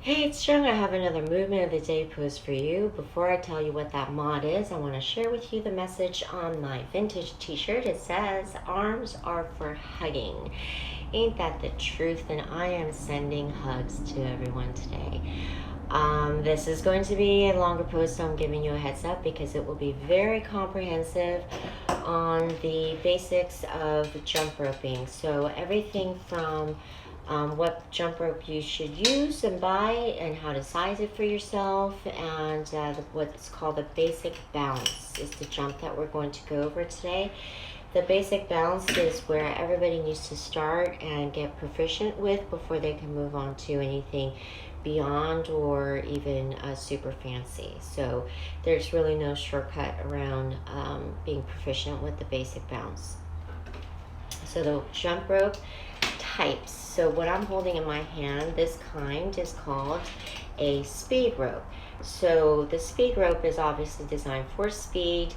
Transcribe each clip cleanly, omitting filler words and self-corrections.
Hey, it's Strong. I have another movement of the day post for you. Before I tell you what that mod is, I want to share with you the message on my vintage t-shirt. It says, arms are for hugging. Ain't that the truth? And I am sending hugs to everyone today. This is going to be a longer post, so I'm giving you a heads up because it will be very comprehensive on the basics of jump roping. So everything from what jump rope you should use and buy and how to size it for yourself, and what's called the basic bounce is the jump that we're going to go over today. The basic bounce is where everybody needs to start and get proficient with before they can move on to anything beyond or even super fancy. So there's really no shortcut around being proficient with the basic bounce. So the jump rope types. So what I'm holding in my hand, this kind is called a speed rope. So the speed rope is obviously designed for speed,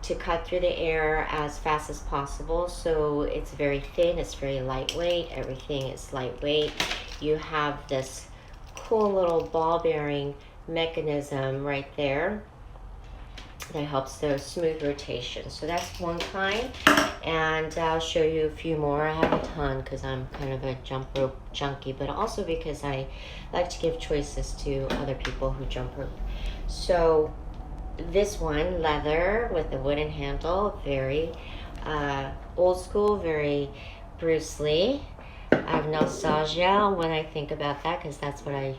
to cut through the air as fast as possible. So it's very thin, it's very lightweight, everything is lightweight. You have this cool little ball bearing mechanism right there that helps the smooth rotation. So that's one kind, and I'll show you a few more. I have a ton because I'm kind of a jump rope junkie, but also because I like to give choices to other people who jump rope. So this one, leather with a wooden handle, very old school, very Bruce Lee. I have nostalgia when I think about that because that's what I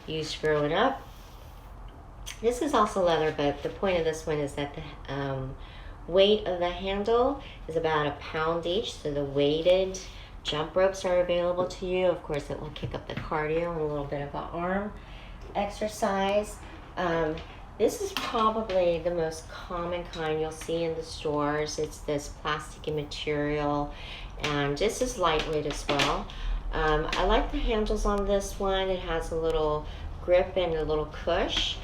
used growing up. This is also leather, but the point of this one is that the weight of the handle is about a pound each. So the weighted jump ropes are available to you. Of course, it will kick up the cardio and a little bit of an arm exercise. This is probably the most common kind you'll see in the stores. It's this plasticky material, and this is lightweight as well. I like the handles on this one. It has a little grip and a little push.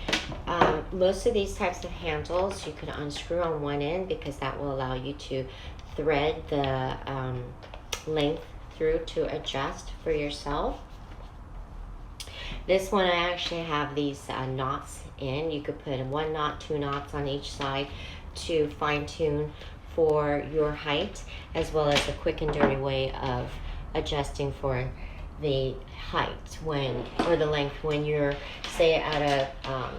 Most of these types of handles you can unscrew on one end because that will allow you to thread the length through to adjust for yourself. This one I actually have these knots in. You could put 1 knot, 2 knots on each side to fine tune for your height, as well as a quick and dirty way of adjusting for the height or the length when you're, say, at a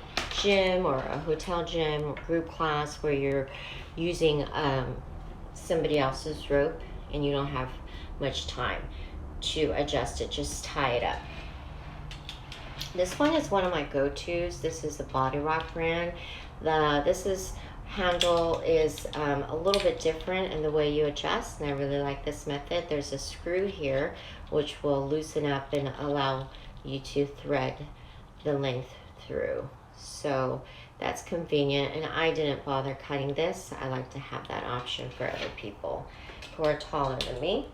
gym or a hotel gym or group class where you're using somebody else's rope and you don't have much time to adjust it. Just tie it up. This one is one of my go-tos. This is the Body Rock brand. Handle is a little bit different in the way you adjust, and I really like this method. There's a screw here which will loosen up and allow you to thread the length through. So that's convenient, and I didn't bother cutting this. I like to have that option for other people who are taller than me.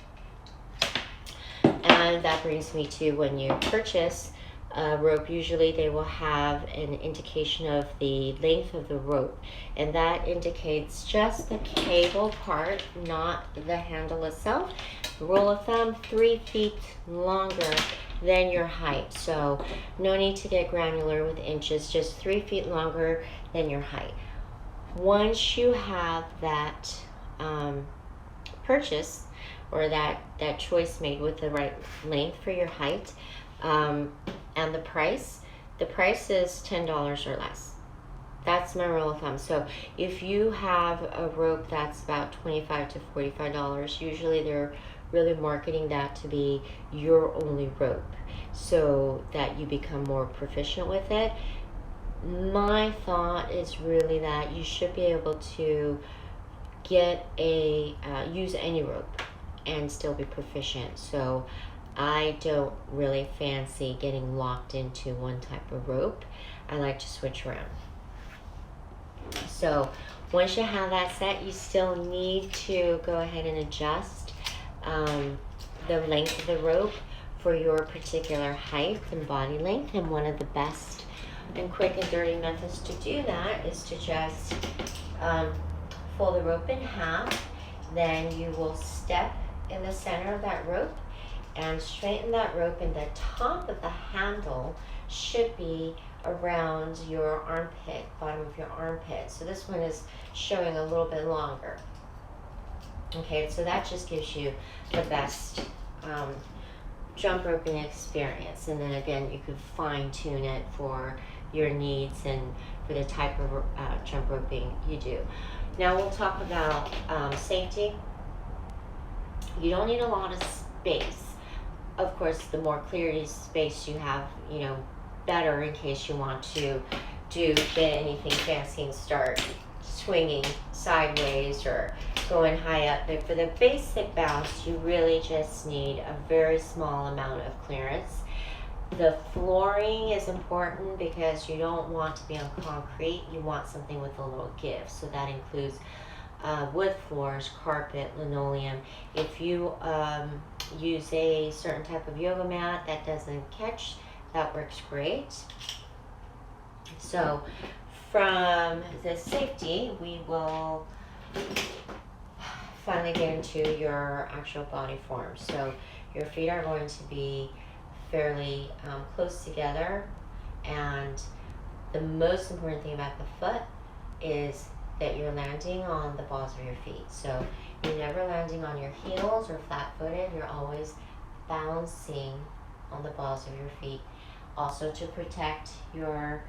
And that brings me to when you purchase a rope, usually they will have an indication of the length of the rope, and that indicates just the cable part, not the handle itself. Rule of thumb, 3 feet longer than your height. So no need to get granular with inches, just 3 feet longer than your height. Once you have that purchase or that choice made with the right length for your height, and the price is $10 or less. That's my rule of thumb. So if you have a rope that's about $25 to $45, usually they're really marketing that to be your only rope so that you become more proficient with it. My thought is really that you should be able to get use any rope and still be proficient. So I don't really fancy getting locked into one type of rope. I like to switch around. So once you have that set, you still need to go ahead and adjust the length of the rope for your particular height and body length. And one of the best and quick and dirty methods to do that is to just fold the rope in half. Then you will step in the center of that rope and straighten that rope, and the top of the handle should be around your armpit, bottom of your armpit. So this one is showing a little bit longer. Okay, so that just gives you the best jump roping experience. And then again, you could fine tune it for your needs and for the type of jump roping you do. Now we'll talk about safety. You don't need a lot of space. Of course, the more clear space you have, better, in case you want to get anything fancy and start swinging sideways or going high up. But for the basic bounce, you really just need a very small amount of clearance. The flooring is important because you don't want to be on concrete. You want something with a little give. So that includes wood floors, carpet, linoleum. If you use a certain type of yoga mat that doesn't catch, that works great. So from the safety, we will finally get into your actual body form. So your feet are going to be fairly close together, and the most important thing about the foot is that you're landing on the balls of your feet. So you're never landing on your heels or flat-footed. You're always bouncing on the balls of your feet. Also, to protect your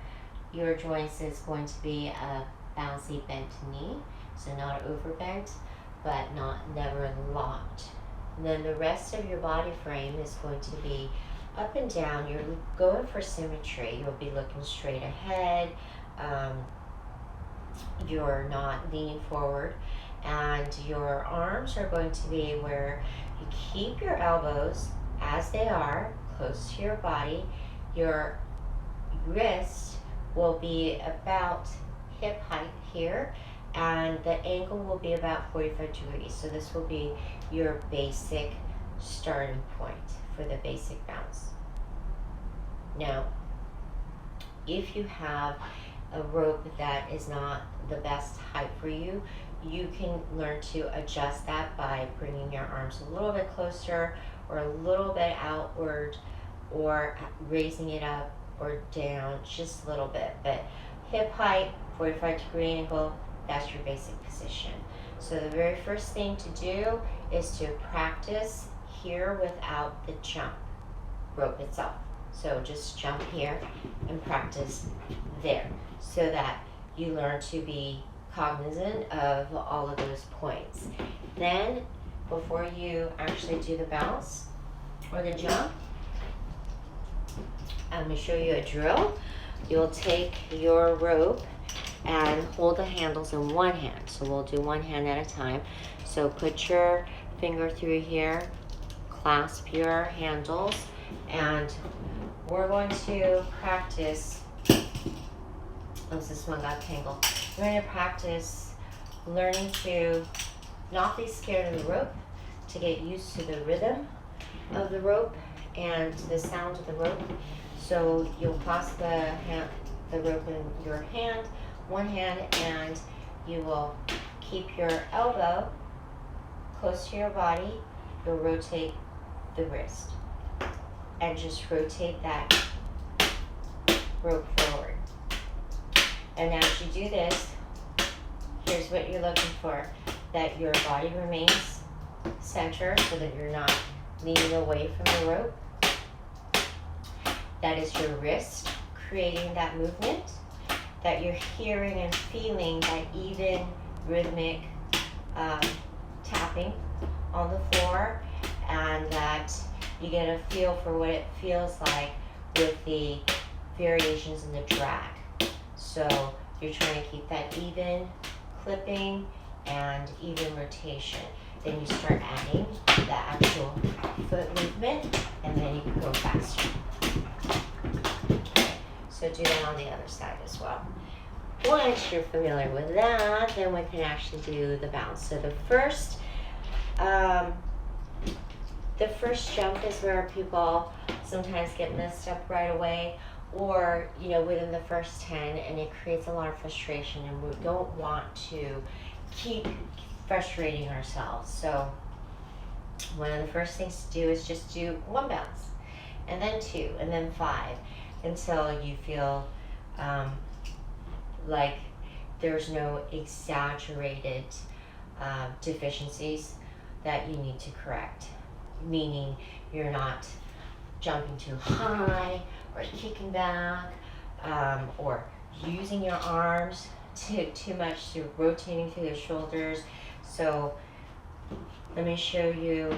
joints is going to be a bouncy bent knee, so not overbent, but never locked. And then the rest of your body frame is going to be up and down. You're going for symmetry. You'll be looking straight ahead. You're not leaning forward, and your arms are going to be where you keep your elbows as they are, close to your body. Your wrist will be about hip height here, and the angle will be about 45 degrees. So this will be your basic starting point for the basic bounce. Now, if you have a rope that is not the best height for you, you can learn to adjust that by bringing your arms a little bit closer or a little bit outward, or raising it up or down just a little bit. But hip height, 45-degree angle, that's your basic position. So the very first thing to do is to practice here without the jump rope itself. So just jump here and practice there, so that you learn to be cognizant of all of those points. Then, before you actually do the bounce or the jump, I'm going to show you a drill. You'll take your rope and hold the handles in one hand. So we'll do one hand at a time. So put your finger through here, clasp your handles, and we're going to practice. This one got tangled. We're going to practice learning to not be scared of the rope, to get used to the rhythm of the rope and the sound of the rope. So you'll clasp the rope in your hand, one hand, and you will keep your elbow close to your body. You'll rotate the wrist and just rotate that rope forward. And as you do this, here's what you're looking for: that your body remains center so that you're not leaning away from the rope. That is your wrist creating that movement, that you're hearing and feeling that even rhythmic tapping on the floor, and that you get a feel for what it feels like with the variations in the drag. So you're trying to keep that even clipping and even rotation. Then you start adding the actual foot movement, and then you can go faster. So do that on the other side as well. Once you're familiar with that, then we can actually do the bounce. So the first jump is where people sometimes get messed up right away, or within the first 10, and it creates a lot of frustration, and we don't want to keep frustrating ourselves. So one of the first things to do is just do 1 bounce, and then 2, and then 5, until you feel like there's no exaggerated deficiencies that you need to correct. Meaning you're not jumping too high or kicking back or using your arms too much, to rotating through the shoulders. So let me show you.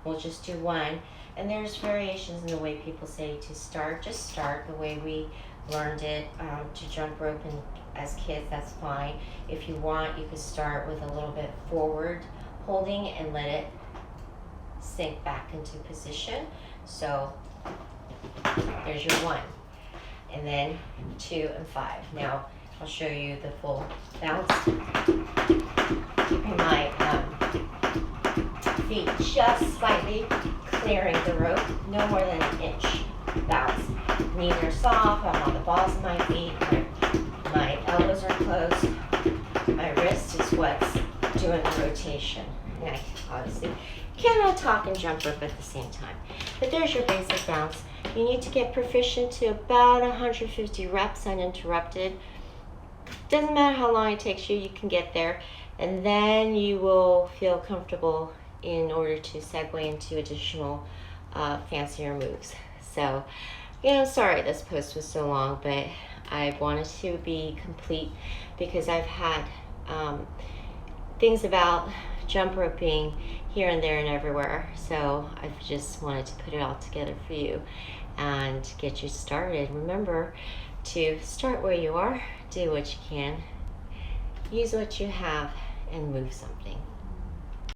We'll just do 1, and there's variations in the way people say to start. Just start the way we learned it to jump rope, and as kids, that's fine. If you want, you could start with a little bit forward holding and let it sink back into position. So there's your 1, and then 2 and 5. Now I'll show you the full bounce, keeping my feet just slightly clearing the rope, no more than an inch bounce. Knees are soft, I'm on the balls of my feet, my elbows are closed, my wrist is what's doing the rotation. And I obviously cannot talk and jump rope at the same time. But there's your basic bounce. You need to get proficient to about 150 reps uninterrupted. Doesn't matter how long it takes you, you can get there. And then you will feel comfortable in order to segue into additional fancier moves. So, sorry this post was so long, but I wanted to be complete because I've had things about jump roping here and there and everywhere. So I just wanted to put it all together for you and get you started. Remember to start where you are, do what you can, use what you have, and move something.